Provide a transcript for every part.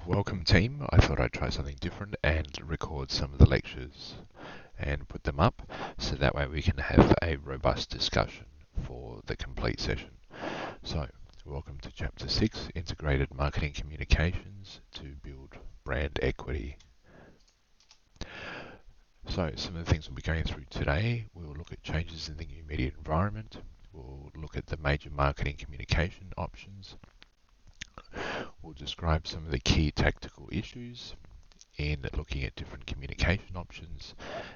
Welcome team, I thought I'd try something different and record some of the lectures and put them up so that way we can have a robust discussion for the complete session. So, welcome to Chapter 6, Integrated Marketing Communications to Build Brand Equity. So, some of the things we'll be going through today, we'll look at changes in the new media environment, we'll look at the major marketing communication options, we'll describe some of the key tactical issues in looking at different communication options,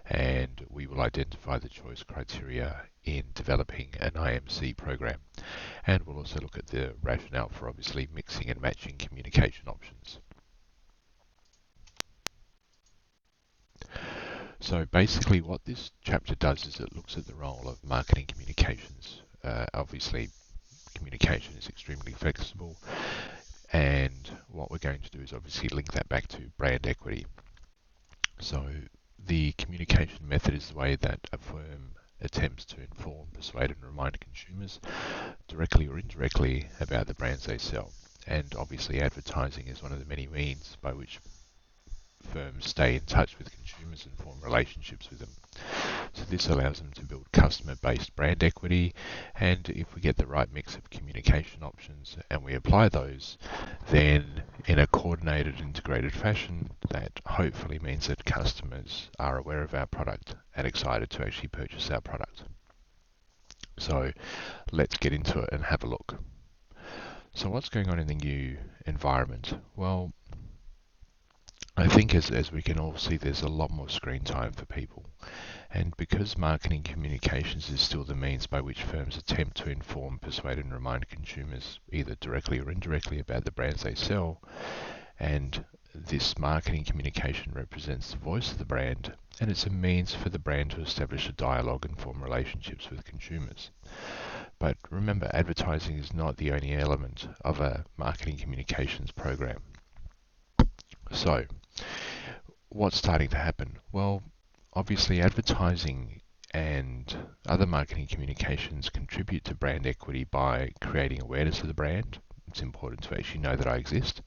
and we will identify the choice criteria in developing an IMC program. And we'll also look at the rationale for obviously mixing and matching communication options. So basically what this chapter does is it looks at the role of marketing communications. Obviously communication is extremely flexible, and what we're going to do is obviously link that back to brand equity. So the communication method is the way that a firm attempts to inform, persuade and remind consumers directly or indirectly about the brands they sell. And obviously advertising is one of the many means by which firms stay in touch with consumers and form relationships with them. So this allows them to build customer-based brand equity, and if we get the right mix of communication options and we apply those, then in a coordinated, integrated fashion, that hopefully means that customers are aware of our product and excited to actually purchase our product. So let's get into it and have a look. So what's going on in the new environment? Well, I think as we can all see, there's a lot more screen time for people. And because marketing communications is still the means by which firms attempt to inform, persuade and remind consumers either directly or indirectly about the brands they sell, and this marketing communication represents the voice of the brand, and it's a means for the brand to establish a dialogue and form relationships with consumers. But remember, advertising is not the only element of a marketing communications program. So, what's starting to happen? Well, obviously advertising and other marketing communications contribute to brand equity by creating awareness of the brand. It's important to actually know that I exist.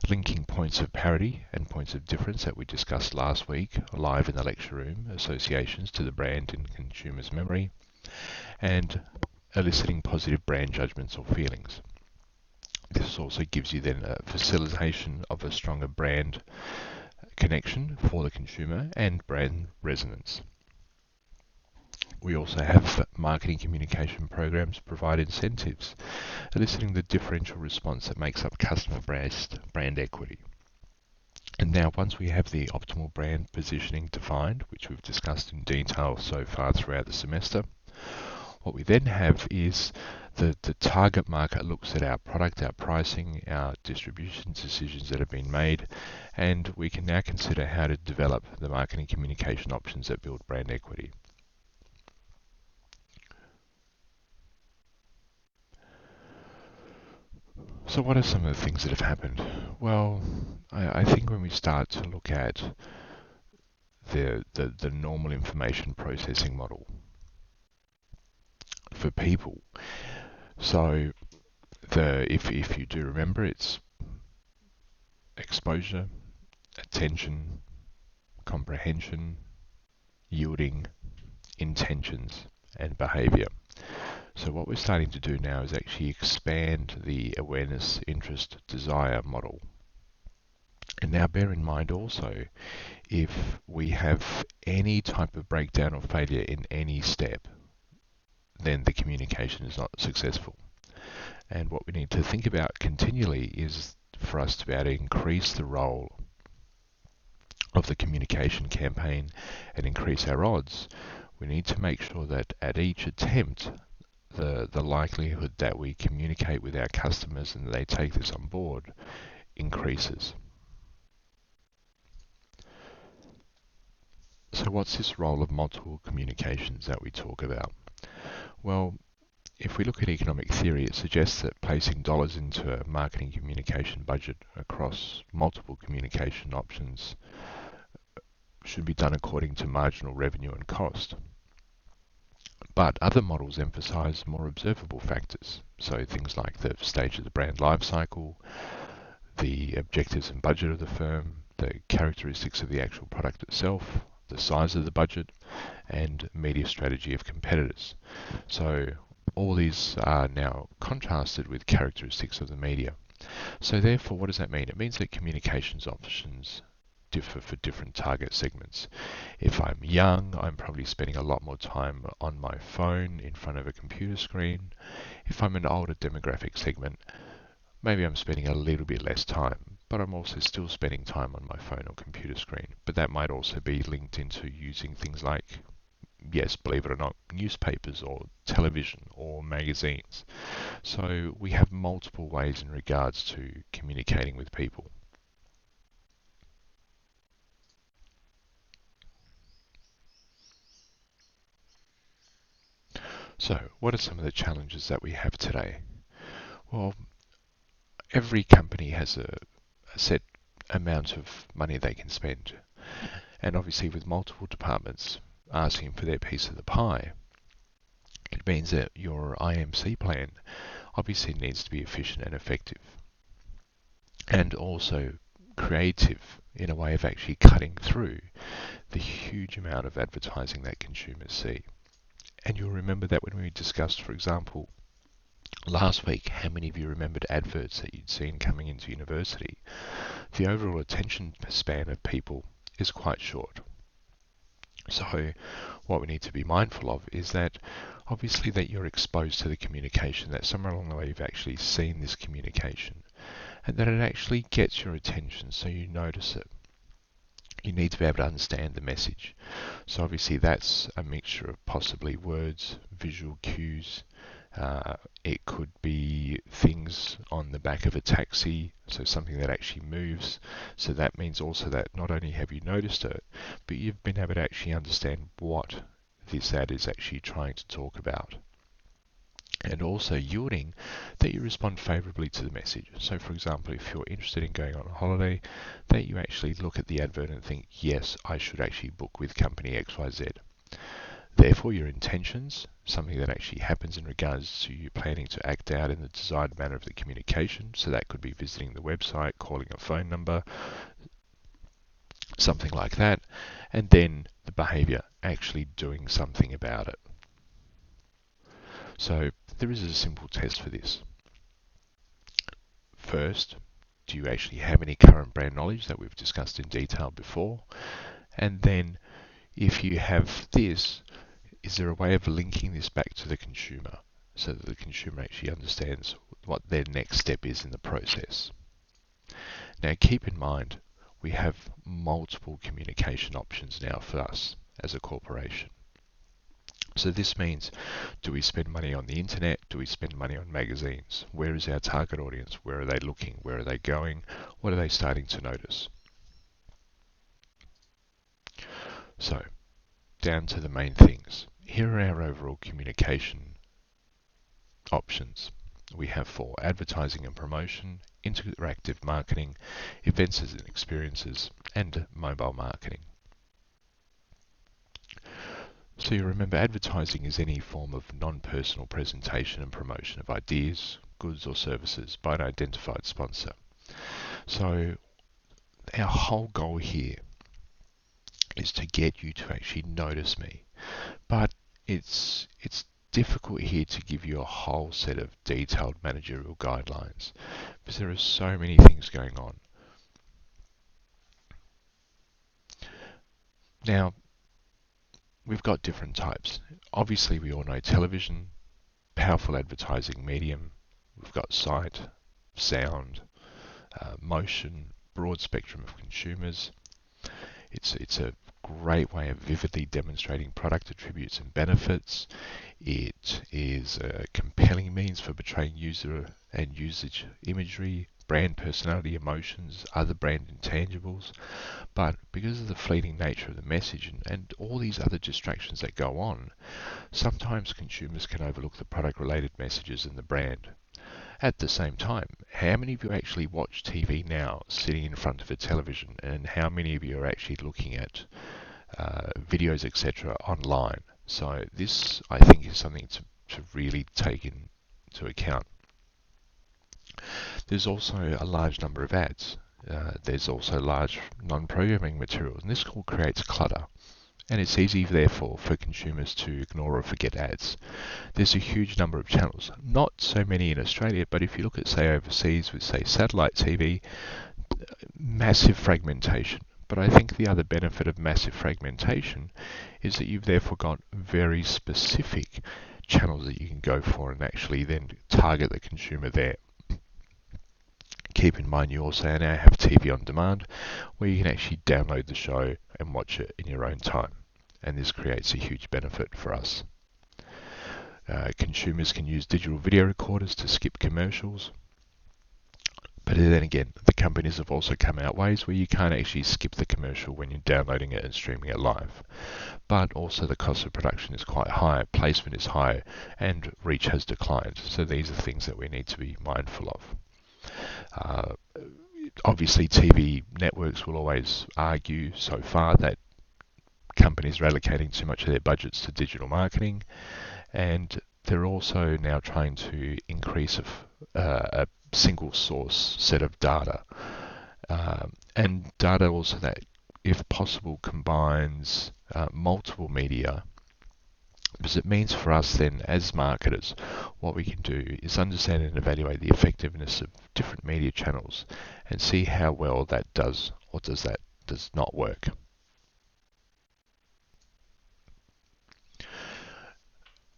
Linking points of parity and points of difference that we discussed last week live in the lecture room, associations to the brand in consumers' memory, and eliciting positive brand judgments or feelings. This also gives you then a facilitation of a stronger brand connection for the consumer and brand resonance. We also have marketing communication programs provide incentives, eliciting the differential response that makes up customer-based brand equity. And now once we have the optimal brand positioning defined, which we've discussed in detail so far throughout the semester, what we then have is the target market looks at our product, our pricing, our distribution decisions that have been made, and we can now consider how to develop the marketing communication options that build brand equity. So what are some of the things that have happened? Well, I think when we start to look at the normal information processing model for people, so if you do remember, it's exposure, attention, comprehension, yielding, intentions, and behavior. So what we're starting to do now is actually expand the awareness, interest, desire model. And now bear in mind also, if we have any type of breakdown or failure in any step, then the communication is not successful. And what we need to think about continually is for us to be able to increase the role of the communication campaign and increase our odds. We need to make sure that at each attempt, the likelihood that we communicate with our customers and they take this on board increases. So what's this role of multiple communications that we talk about? Well, if we look at economic theory, it suggests that placing dollars into a marketing communication budget across multiple communication options should be done according to marginal revenue and cost. But other models emphasize more observable factors, so things like the stage of the brand life cycle, the objectives and budget of the firm, the characteristics of the actual product itself, the size of the budget, and media strategy of competitors. So all these are now contrasted with characteristics of the media. So therefore, what does that mean? It means that communications options differ for different target segments. If I'm young, I'm probably spending a lot more time on my phone in front of a computer screen. If I'm an older demographic segment, maybe I'm spending a little bit less time, but I'm also still spending time on my phone or computer screen. But that might also be linked into using things like, yes, believe it or not, newspapers or television or magazines. So we have multiple ways in regards to communicating with people. So what are some of the challenges that we have today? Well, every company has a set amount of money they can spend. And obviously with multiple departments asking for their piece of the pie, it means that your IMC plan obviously needs to be efficient and effective. And also creative in a way of actually cutting through the huge amount of advertising that consumers see. And you'll remember that when we discussed, for example, last week, how many of you remembered adverts that you'd seen coming into university? The overall attention span of people is quite short. So what we need to be mindful of is that obviously that you're exposed to the communication, that somewhere along the way you've actually seen this communication, and that it actually gets your attention so you notice it. You need to be able to understand the message. So obviously that's a mixture of possibly words, visual cues. It could be things on the back of a taxi, so something that actually moves. So that means also that not only have you noticed it, but you've been able to actually understand what this ad is actually trying to talk about. And also yielding that you respond favourably to the message. So for example, if you're interested in going on a holiday, that you actually look at the advert and think, yes, I should actually book with company XYZ. Therefore, your intentions, something that actually happens in regards to you planning to act out in the desired manner of the communication, so that could be visiting the website, calling a phone number, something like that, and then the behaviour, actually doing something about it. So there is a simple test for this. First, do you actually have any current brand knowledge that we've discussed in detail before? And then if you have this, is there a way of linking this back to the consumer so that the consumer actually understands what their next step is in the process? Now keep in mind, we have multiple communication options now for us as a corporation. So this means, do we spend money on the internet? Do we spend money on magazines? Where is our target audience? Where are they looking? Where are they going? What are they starting to notice? So, down to the main things. Here are our overall communication options. We have for advertising and promotion, interactive marketing, events and experiences, and mobile marketing. So you remember, advertising is any form of non-personal presentation and promotion of ideas, goods or services by an identified sponsor. So our whole goal here is to get you to actually notice me. But it's difficult here to give you a whole set of detailed managerial guidelines because there are so many things going on. Now, we've got different types. Obviously, we all know television, powerful advertising medium. We've got sight, sound, motion, broad spectrum of consumers. It's a great way of vividly demonstrating product attributes and benefits. It is a compelling means for portraying user and usage imagery, brand personality, emotions, other brand intangibles. But because of the fleeting nature of the message and all these other distractions that go on, sometimes consumers can overlook the product-related messages and the brand. At the same time, how many of you actually watch TV now sitting in front of a television, and how many of you are actually looking at videos, etc. online? So this, I think, is something to really take into account. There's also a large number of ads. There's also large non-programming materials, and this all creates clutter. And it's easy, therefore, for consumers to ignore or forget ads. There's a huge number of channels, not so many in Australia, but if you look at, say, overseas with, say, satellite TV, massive fragmentation. But I think the other benefit of massive fragmentation is that you've therefore got very specific channels that you can go for and actually then target the consumer there. Keep in mind you also now have TV on demand where you can actually download the show and watch it in your own time. And this creates a huge benefit for us. Consumers can use digital video recorders to skip commercials. But then again, the companies have also come out ways where you can't actually skip the commercial when you're downloading it and streaming it live. But also the cost of production is quite high, placement is high, and reach has declined. So these are things that we need to be mindful of. Obviously, TV networks will always argue so far that companies are allocating too much of their budgets to digital marketing, and they're also now trying to increase a single source set of data. And data also that, if possible, combines multiple media, because it means for us then as marketers, what we can do is understand and evaluate the effectiveness of different media channels and see how well that does or does not work.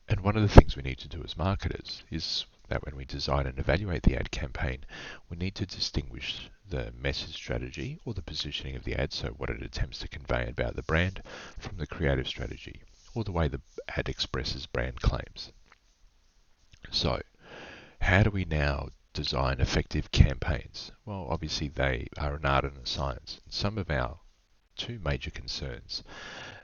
And one of the things we need to do as marketers is that when we design and evaluate the ad campaign, we need to distinguish the message strategy or the positioning of the ad, so what it attempts to convey about the brand, from the creative strategy or the way the ad expresses brand claims. So, how do we now design effective campaigns? Well, obviously they are an art and a science. Some of our two major concerns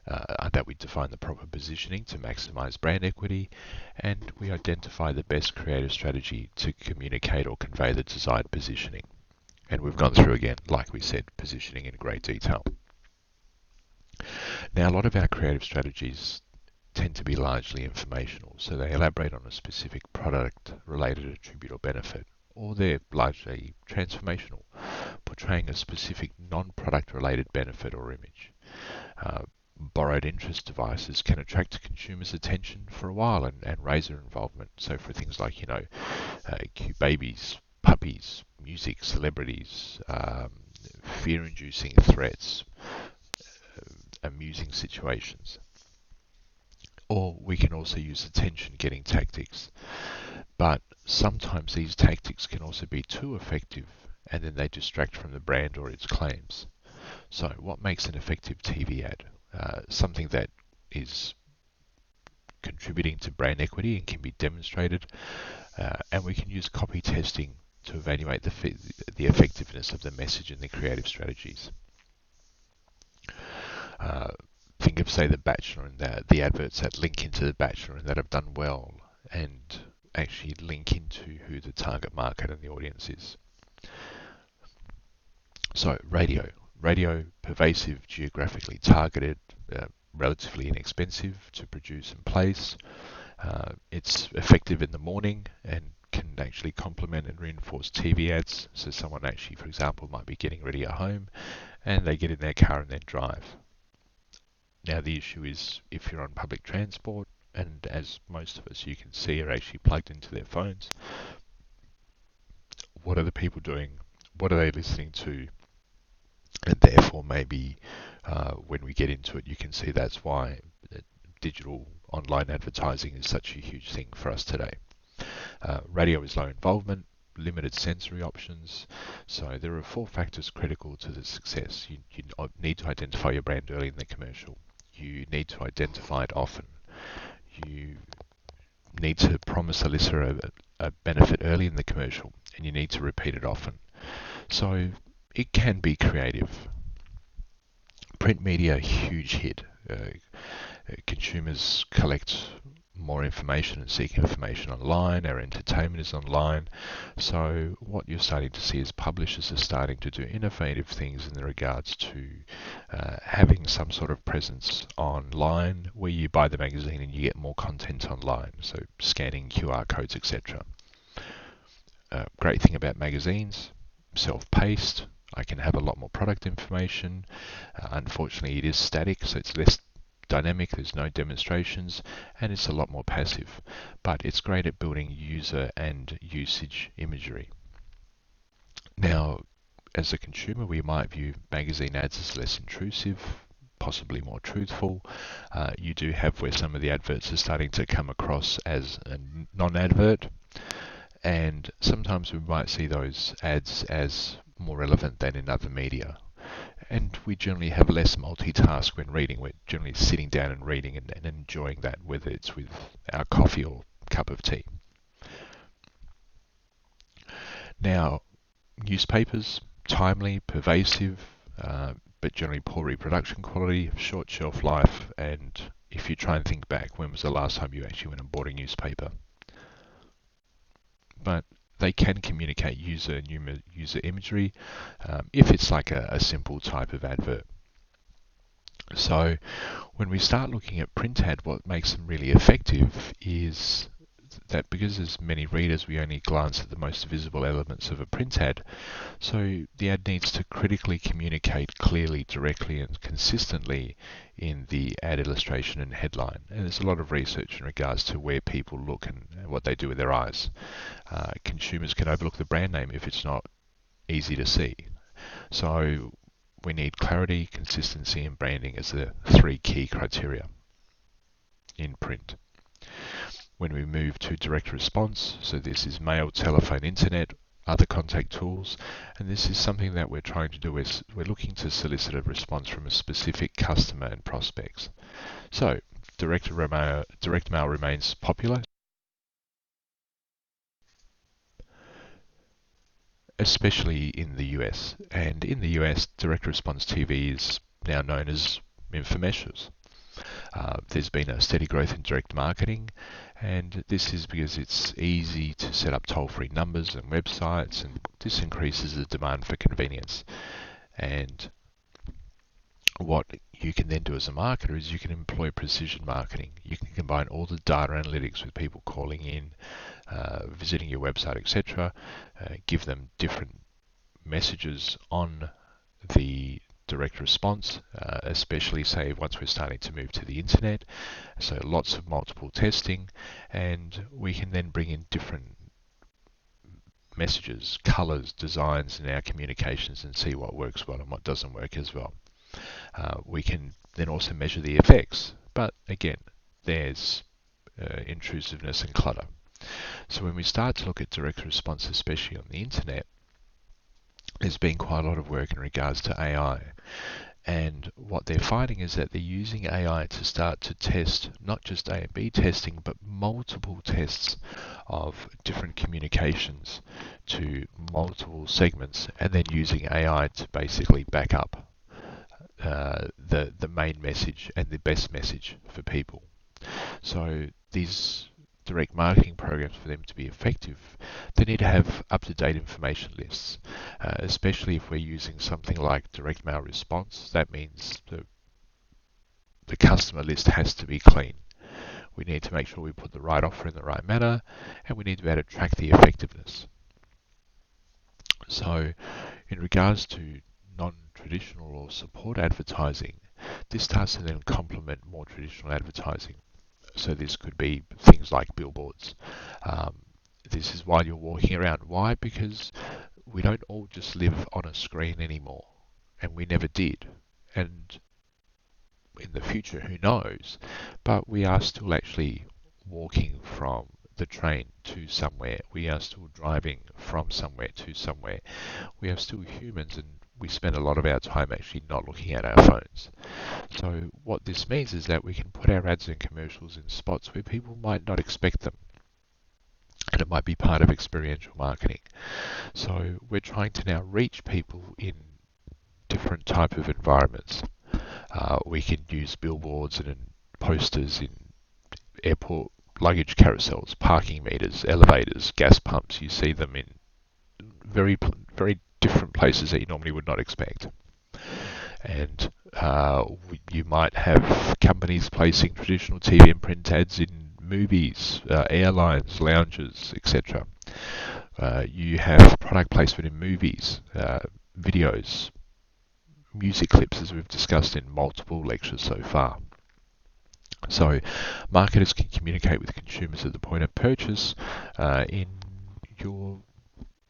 are that we define the proper positioning to maximize brand equity, and we identify the best creative strategy to communicate or convey the desired positioning. And we've gone through again, like we said, positioning in great detail. Now, a lot of our creative strategies tend to be largely informational, so they elaborate on a specific product-related attribute or benefit, or they're largely transformational, portraying a specific non-product related benefit or image. Borrowed interest devices can attract consumers' attention for a while and raise their involvement. So for things like, cute babies, puppies, music, celebrities, fear-inducing threats, amusing situations. Or we can also use attention-getting tactics. But sometimes these tactics can also be too effective and then they distract from the brand or its claims. So what makes an effective TV ad? Something that is contributing to brand equity and can be demonstrated, and we can use copy testing to evaluate the effectiveness of the message and the creative strategies. Think of, say, The Bachelor and the adverts that link into The Bachelor and that have done well and actually link into who the target market and the audience is. So radio, pervasive, geographically targeted, relatively inexpensive to produce and place. It's effective in the morning and can actually complement and reinforce TV ads. So someone actually, for example, might be getting ready at home and they get in their car and then drive. Now the issue is if you're on public transport, and as most of us you can see are actually plugged into their phones, what are the people doing? What are they listening to? And therefore maybe when we get into it you can see that's why digital online advertising is such a huge thing for us today. Radio is low involvement, limited sensory options, so there are 4 factors critical to the success. You need to identify your brand early in the commercial. You need to identify it often. You need to promise a listener a benefit early in the commercial, and you need to repeat it often. So it can be creative. Print media, huge hit. Consumers collect more information and seek information online. Our entertainment is online. So what you're starting to see is publishers are starting to do innovative things in regards to having some sort of presence online where you buy the magazine and you get more content online. So scanning QR codes, etc. Great thing about magazines, self-paced. I can have a lot more product information. Unfortunately, it is static, so it's less dynamic. There's no demonstrations, and it's a lot more passive. But it's great at building user and usage imagery. Now, as a consumer, we might view magazine ads as less intrusive, possibly more truthful. You do have where some of the adverts are starting to come across as a non-advert, and sometimes we might see those ads as more relevant than in other media. And we generally have less multitask when reading. We're generally sitting down and reading and enjoying that, whether it's with our coffee or cup of tea. Now, newspapers, timely, pervasive, but generally poor reproduction quality, short shelf life, and if you try and think back, when was the last time you actually went and bought a newspaper? But they can communicate user imagery if it's like a simple type of advert. So when we start looking at print ad, what makes them really effective is that because there's many readers, we only glance at the most visible elements of a print ad. So the ad needs to critically communicate clearly, directly, and consistently in the ad illustration and headline. And there's a lot of research in regards to where people look and what they do with their eyes. Consumers can overlook the brand name if it's not easy to see. So we need clarity, consistency, and branding as the three key criteria in print. When we move to direct response, so this is mail, telephone, internet, other contact tools, and this is something that we're trying to do is we're looking to solicit a response from a specific customer and prospects. So direct mail remains popular, especially in the US. And in the US, direct response TV is now known as infomercials. There's been a steady growth in direct marketing, and this is because it's easy to set up toll-free numbers and websites, and this increases the demand for convenience. And what you can then do as a marketer is you can employ precision marketing. You can combine all the data analytics with people calling in, visiting your website, etc. Give them different messages on the direct response, especially say once we're starting to move to the internet. So lots of multiple testing, and we can then bring in different messages, colors, designs in our communications and see what works well and what doesn't work as well. We can then also measure the effects, but again, there's intrusiveness and clutter. So when we start to look at direct response, especially on the internet, there's been quite a lot of work in regards to AI. And what they're finding is that they're using AI to start to test not just A and B testing, but multiple tests of different communications to multiple segments, and then using AI to basically back up the main message and the best message for people. So these direct marketing programs, for them to be effective, they need to have up-to-date information lists, especially if we're using something like direct mail response. That means the customer list has to be clean. We need to make sure we put the right offer in the right manner, and we need to be able to track the effectiveness. So in regards to non-traditional or support advertising, this starts to then complement more traditional advertising. So this could be things like billboards. This is while you're walking around. Why? Because we don't all just live on a screen anymore, and we never did. And in the future, who knows? But we are still actually walking from the train to somewhere. We are still driving from somewhere to somewhere. We are still humans, and we spend a lot of our time actually not looking at our phones. So what this means is that we can put our ads and commercials in spots where people might not expect them, and it might be part of experiential marketing. So we're trying to now reach people in different type of environments. We can use billboards and posters in airport luggage carousels, parking meters, elevators, gas pumps. You see them in very different places that you normally would not expect. And you might have companies placing traditional TV and print ads in movies, airlines, lounges, etc. You have product placement in movies, videos, music clips, as we've discussed in multiple lectures so far. So marketers can communicate with consumers at the point of purchase in your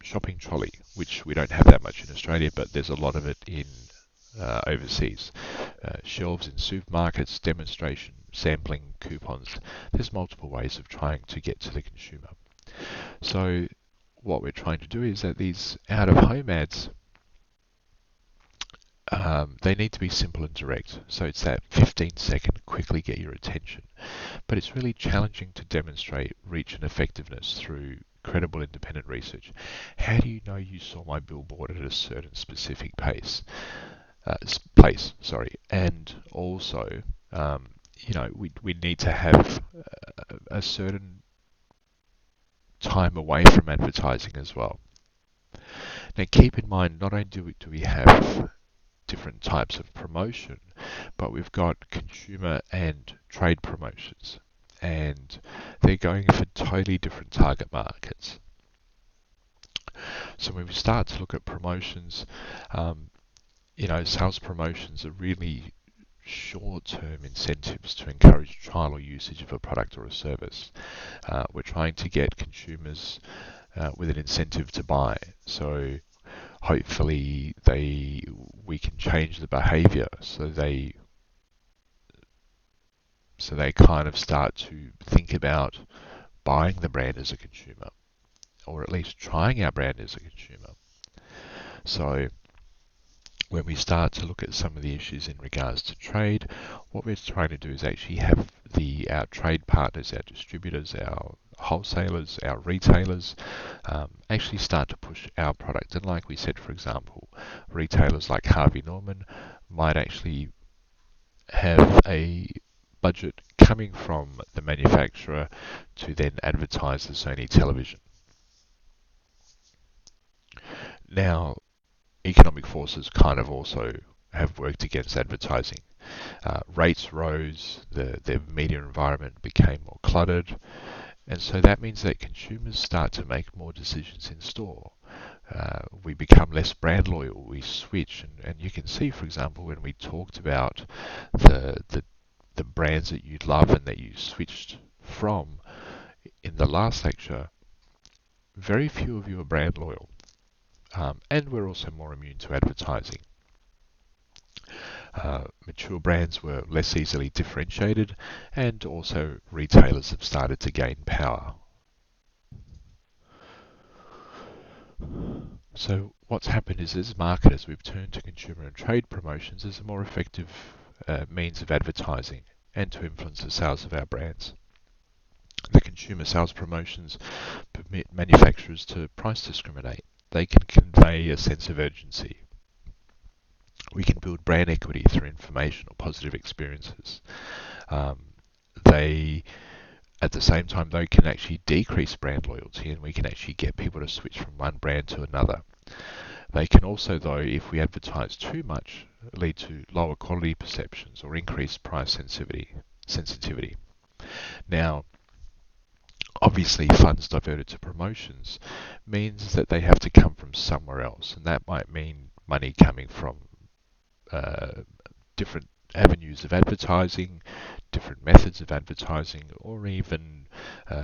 shopping trolley, which we don't have that much in Australia, but there's a lot of it in overseas. Shelves in supermarkets, demonstration, sampling, coupons. There's multiple ways of trying to get to the consumer. So what we're trying to do is that these out-of-home ads, they need to be simple and direct. So it's that 15-second quickly get your attention. But it's really challenging to demonstrate reach and effectiveness through credible independent research. How do you know you saw my billboard at a certain specific place? And also, we need to have a certain time away from advertising as well. Now, keep in mind, not only do we have different types of promotion, but we've got consumer and trade promotions, and they're going for totally different target markets. So when we start to look at promotions, sales promotions are really short-term incentives to encourage trial or usage of a product or a service. We're trying to get consumers with an incentive to buy. So hopefully we can change the behavior so they kind of start to think about buying the brand as a consumer, or at least trying our brand as a consumer. So when we start to look at some of the issues in regards to trade, what we're trying to do is actually have our trade partners, our distributors, our wholesalers, our retailers, actually start to push our product. And like we said, for example, retailers like Harvey Norman might actually have a budget coming from the manufacturer to then advertise the Sony television. Now, economic forces kind of also have worked against advertising. Rates rose, the media environment became more cluttered, and so that means that consumers start to make more decisions in store. We become less brand loyal, we switch, and you can see, for example, when we talked about the brands that you love and that you switched from in the last lecture, very few of you are brand loyal. And we're also more immune to advertising. Mature brands were less easily differentiated, and also retailers have started to gain power. So what's happened is, as marketers, we've turned to consumer and trade promotions as a more effective means of advertising and to influence the sales of our brands. The consumer sales promotions permit manufacturers to price discriminate. They can convey a sense of urgency. We can build brand equity through information or positive experiences. At the same time, they can actually decrease brand loyalty, and we can actually get people to switch from one brand to another. They can also, though, if we advertise too much, lead to lower quality perceptions or increased price sensitivity. Now, obviously, funds diverted to promotions means that they have to come from somewhere else, and that might mean money coming from different avenues of advertising, different methods of advertising, or even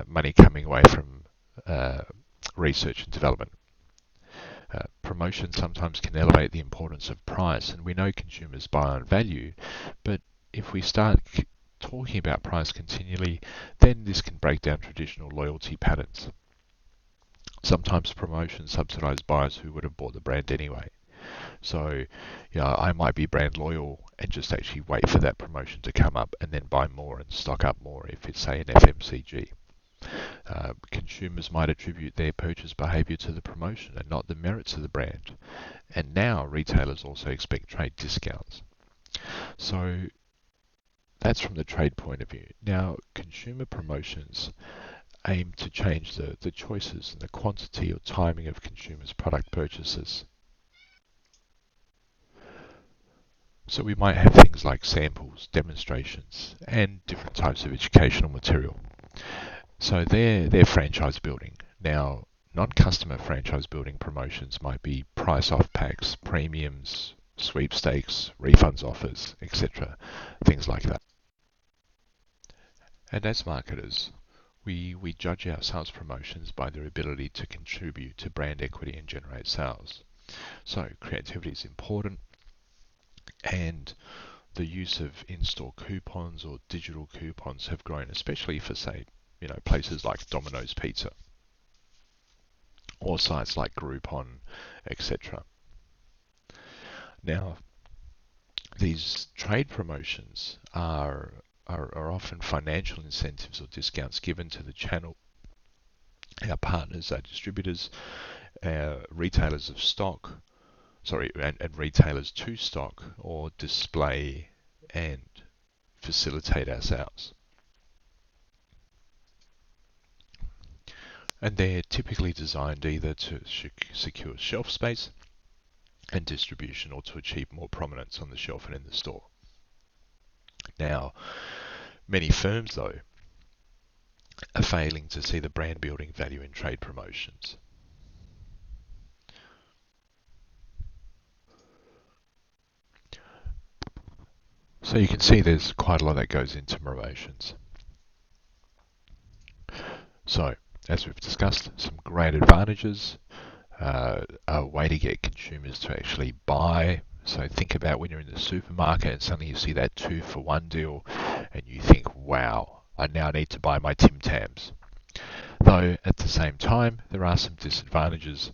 money coming away from research and development. Promotion sometimes can elevate the importance of price, and we know consumers buy on value, but if we start talking about price continually, then this can break down traditional loyalty patterns. Sometimes promotions subsidize buyers who would have bought the brand anyway. So, I might be brand loyal and just actually wait for that promotion to come up and then buy more and stock up more if it's, say, an FMCG. Consumers might attribute their purchase behavior to the promotion and not the merits of the brand. And now retailers also expect trade discounts. So that's from the trade point of view. Now, consumer promotions aim to change the choices and the quantity or timing of consumers' product purchases. So we might have things like samples, demonstrations, and different types of educational material. So they're franchise building. Now, Non-customer franchise building promotions might be price off packs, premiums, sweepstakes, refunds offers, etc. Things like that. And as marketers, we judge our sales promotions by their ability to contribute to brand equity and generate sales. So creativity is important, and the use of in-store coupons or digital coupons have grown, especially for, say, places like Domino's Pizza or sites like Groupon, etc. Now, these trade promotions are often financial incentives or discounts given to the channel, our partners, our distributors, our retailers of stock, and retailers to stock or display and facilitate our sales. And they're typically designed either to secure shelf space and distribution or to achieve more prominence on the shelf and in the store. Now, many firms, though, are failing to see the brand building value in trade promotions. So you can see there's quite a lot that goes into promotions. So, as we've discussed, some great advantages. A way to get consumers to actually buy. So think about when you're in the supermarket and suddenly you see that 2-for-1 deal and you think, wow, I now need to buy my Tim Tams. Though at the same time, there are some disadvantages.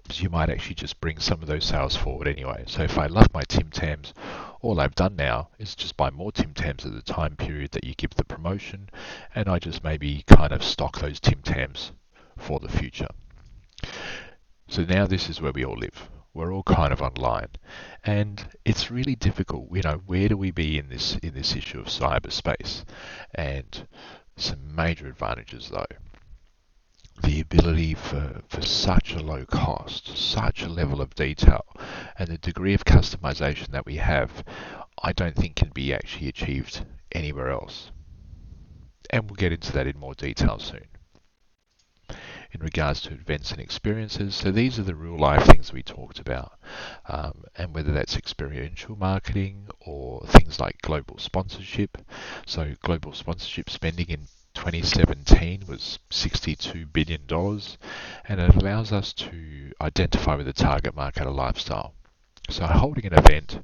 So you might actually just bring some of those sales forward anyway. So if I love my Tim Tams, all I've done now is just buy more Tim Tams at the time period that you give the promotion, and I just maybe kind of stock those Tim Tams for the future. So now this is where we all live. We're all kind of online, and it's really difficult. Where do we be in this issue of cyberspace? And some major advantages, though. The ability for such a low cost, such a level of detail, and the degree of customization that we have, I don't think can be actually achieved anywhere else. And we'll get into that in more detail soon. In regards to events and experiences, so these are the real life things we talked about, and whether that's experiential marketing or things like global sponsorship. So global sponsorship spending in 2017 was $62 billion, and it allows us to identify with the target market a lifestyle. So holding an event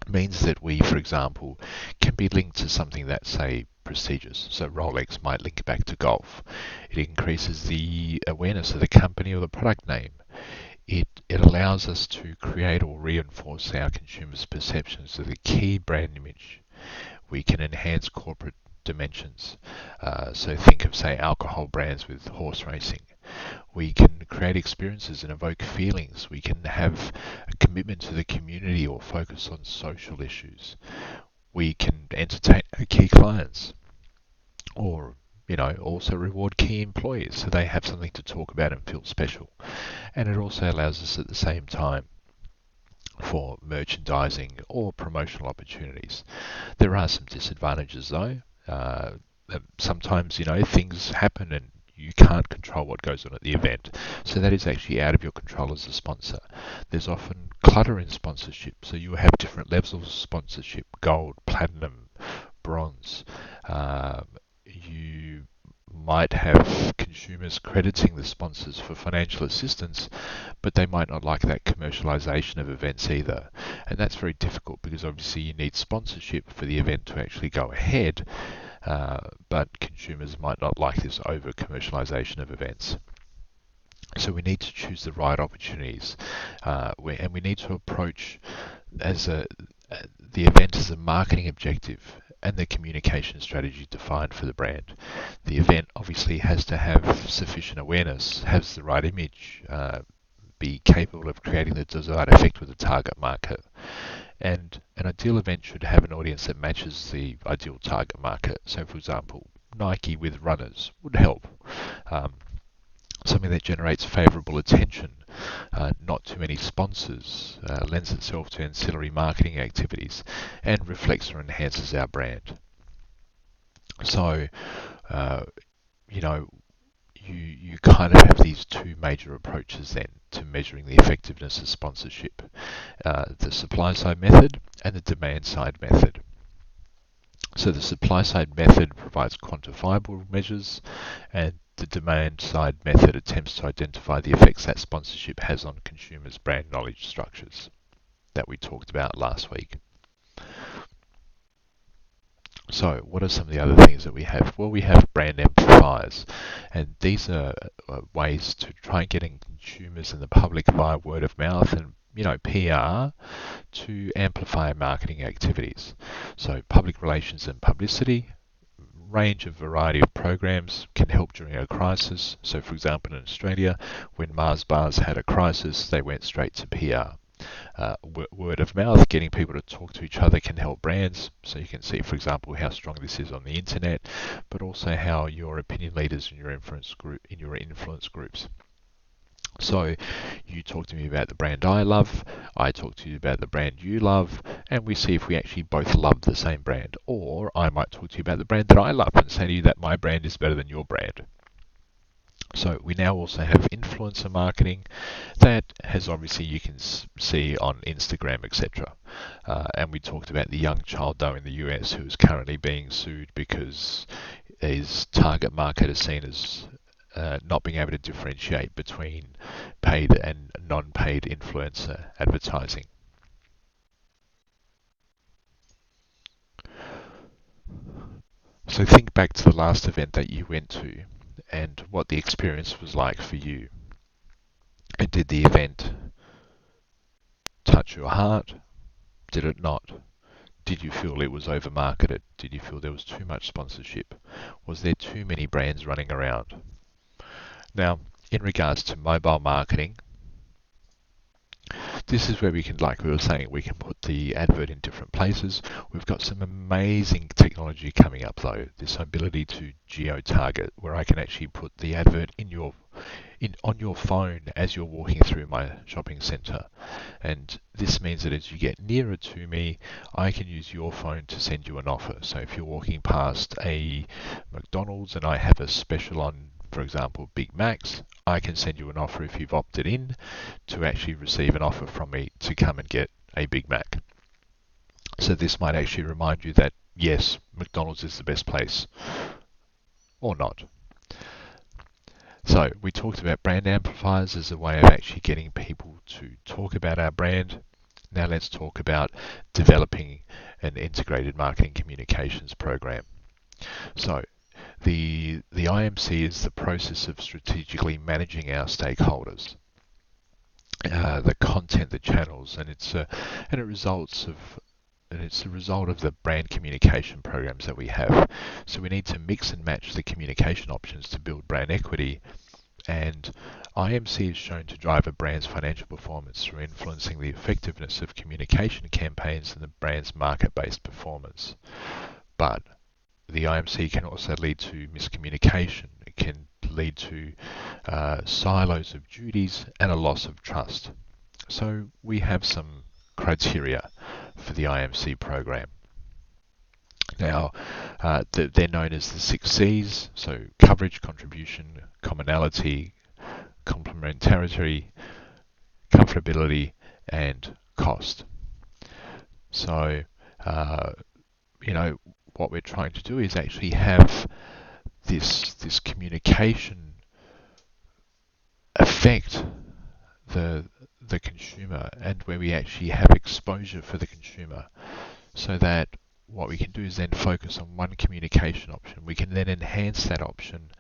means that we, for example, can be linked to something that's, say, prestigious. So Rolex might link back to golf. It increases the awareness of the company or the product name. It allows us to create or reinforce our consumers' perceptions of the key brand image. We can enhance corporate dimensions. So think of, say, alcohol brands with horse racing. We can create experiences and evoke feelings. We can have a commitment to the community or focus on social issues. We can entertain our key clients, or also reward key employees so they have something to talk about and feel special. And it also allows us at the same time for merchandising or promotional opportunities. There are some disadvantages, though. Sometimes things happen and you can't control what goes on at the event. So that is actually out of your control as a sponsor. There's often clutter in sponsorship. So you have different levels of sponsorship: gold, platinum, bronze. You might have consumers crediting the sponsors for financial assistance, but they might not like that commercialization of events either. And that's very difficult because obviously you need sponsorship for the event to actually go ahead, but consumers might not like this over commercialization of events. So we need to choose the right opportunities, and we need to approach the event as a marketing objective and the communication strategy defined for the brand. The event obviously has to have sufficient awareness, has the right image, be capable of creating the desired effect with the target market. And an ideal event should have an audience that matches the ideal target market. So, for example, Nike with runners would help. Something that generates favourable attention, not too many sponsors, lends itself to ancillary marketing activities, and reflects or enhances our brand. So, you kind of have these two major approaches then to measuring the effectiveness of sponsorship, the supply side method and the demand side method. So the supply side method provides quantifiable measures, and the demand side method attempts to identify the effects that sponsorship has on consumers' brand knowledge structures that we talked about last week. So what are some of the other things that we have? Well, we have brand amplifiers, and these are ways to try and get in consumers and the public via word of mouth and PR to amplify marketing activities. So public relations and publicity, range of variety of programs can help during a crisis. So for example, in Australia, when Mars bars had a crisis, they went straight to PR. Word of mouth, getting people to talk to each other, can help brands. So you can see, for example, how strong this is on the internet, but also how your opinion leaders in your influence groups. So you talk to me about the brand I love, I talk to you about the brand you love, and we see if we actually both love the same brand. Or I might talk to you about the brand that I love and say to you that my brand is better than your brand. So we now also have influencer marketing that has, obviously, you can see on Instagram, etc. And we talked about the young child though in the US who is currently being sued because his target market is seen as not being able to differentiate between paid and non-paid influencer advertising. So think back to the last event that you went to and what the experience was like for you. And did the event touch your heart? Did it not? Did you feel it was over-marketed? Did you feel there was too much sponsorship? Was there too many brands running around? Now, in regards to mobile marketing, this is where we can, like we were saying, we can put the advert in different places. We've got some amazing technology coming up though. This ability to geo-target, where I can actually put the advert on your phone as you're walking through my shopping centre. And this means that as you get nearer to me, I can use your phone to send you an offer. So if you're walking past a McDonald's and I have a special on, for example, Big Macs, I can send you an offer if you've opted in to actually receive an offer from me to come and get a Big Mac. So this might actually remind you that yes, McDonald's is the best place, or not. So we talked about brand amplifiers as a way of actually getting people to talk about our brand. Now let's talk about developing an integrated marketing communications program. So the IMC is the process of strategically managing our stakeholders, the content, the channels, and it's a result of the brand communication programs that we have. So we need to mix and match the communication options to build brand equity. And IMC is shown to drive a brand's financial performance through influencing the effectiveness of communication campaigns and the brand's market-based performance. But the IMC can also lead to miscommunication. It can lead to silos of duties and a loss of trust. So we have some criteria for the IMC program. Now, they're known as the 6 C's, so coverage, contribution, commonality, complementarity, comfortability, and cost. So, what we're trying to do is actually have this communication affect the consumer, and where we actually have exposure for the consumer, so that what we can do is then focus on one communication option. We can then enhance that option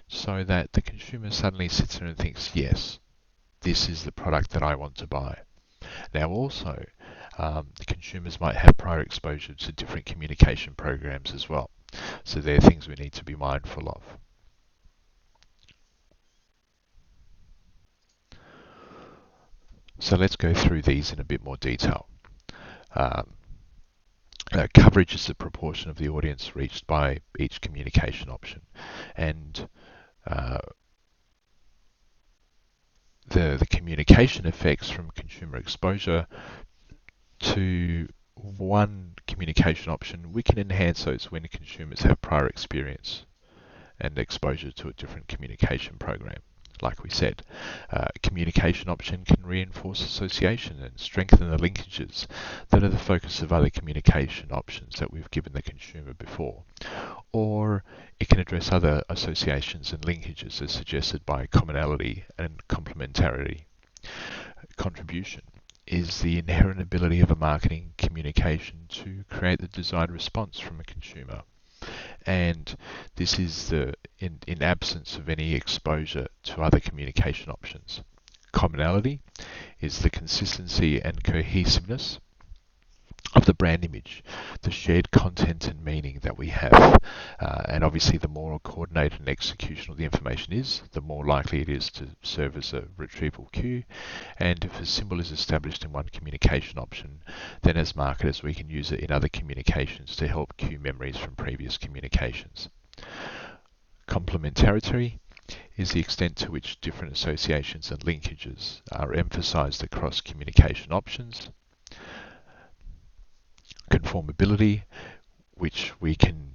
so that the consumer suddenly sits there and thinks, yes, this is the product that I want to buy. Now also, the consumers might have prior exposure to different communication programs as well. So they're things we need to be mindful of. So let's go through these in a bit more detail. Coverage is the proportion of the audience reached by each communication option, and the communication effects from consumer exposure to one communication option, we can enhance those when consumers have prior experience. and exposure to a different communication program. Like we said, a communication option can reinforce association and strengthen the linkages that are the focus of other communication options that we've given the consumer before. Or it can address other associations and linkages as suggested by commonality and complementarity. Contribution is the inherent ability of a marketing communication to create the desired response from a consumer. And this is in absence of any exposure to other communication options. Commonality is the consistency and cohesiveness of the brand image, the shared content and meaning that we have. And obviously the more coordinated and executional the information is, the more likely it is to serve as a retrieval cue. And if a symbol is established in one communication option, then as marketers we can use it in other communications to help cue memories from previous communications. Complementarity is the extent to which different associations and linkages are emphasized across communication options. Conformability, which we can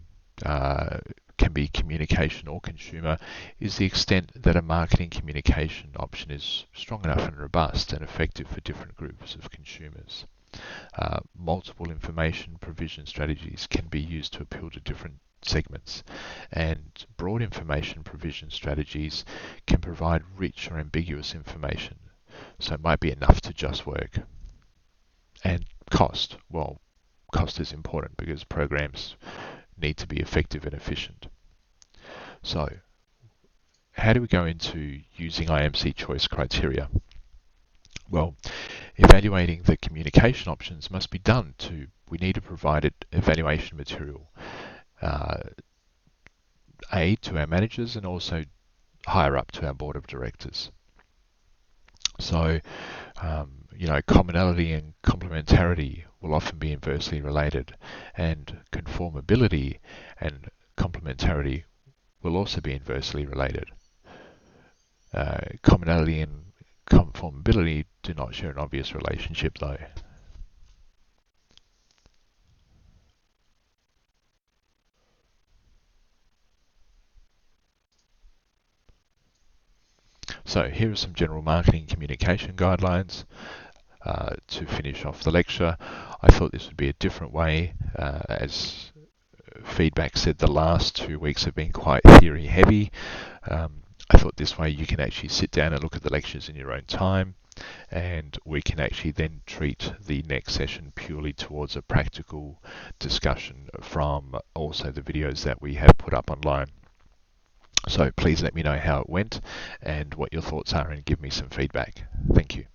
be communication or consumer, is the extent that a marketing communication option is strong enough and robust and effective for different groups of consumers. Multiple information provision strategies can be used to appeal to different segments, and broad information provision strategies can provide rich or ambiguous information, so it might be enough to just work. And cost, well, cost is important because programs need to be effective and efficient. So, how do we go into using IMC choice criteria? Well, evaluating the communication options must be done we need to provide evaluation material, to our managers and also higher up to our board of directors. So, commonality and complementarity will often be inversely related, and conformability and complementarity will also be inversely related. Commonality and conformability do not share an obvious relationship though. So here are some general marketing communication guidelines. To finish off the lecture, I thought this would be a different way. As feedback said, the last 2 weeks have been quite theory heavy. I thought this way you can actually sit down and look at the lectures in your own time, and we can actually then treat the next session purely towards a practical discussion from also the videos that we have put up online. So please let me know how it went and what your thoughts are and give me some feedback. Thank you.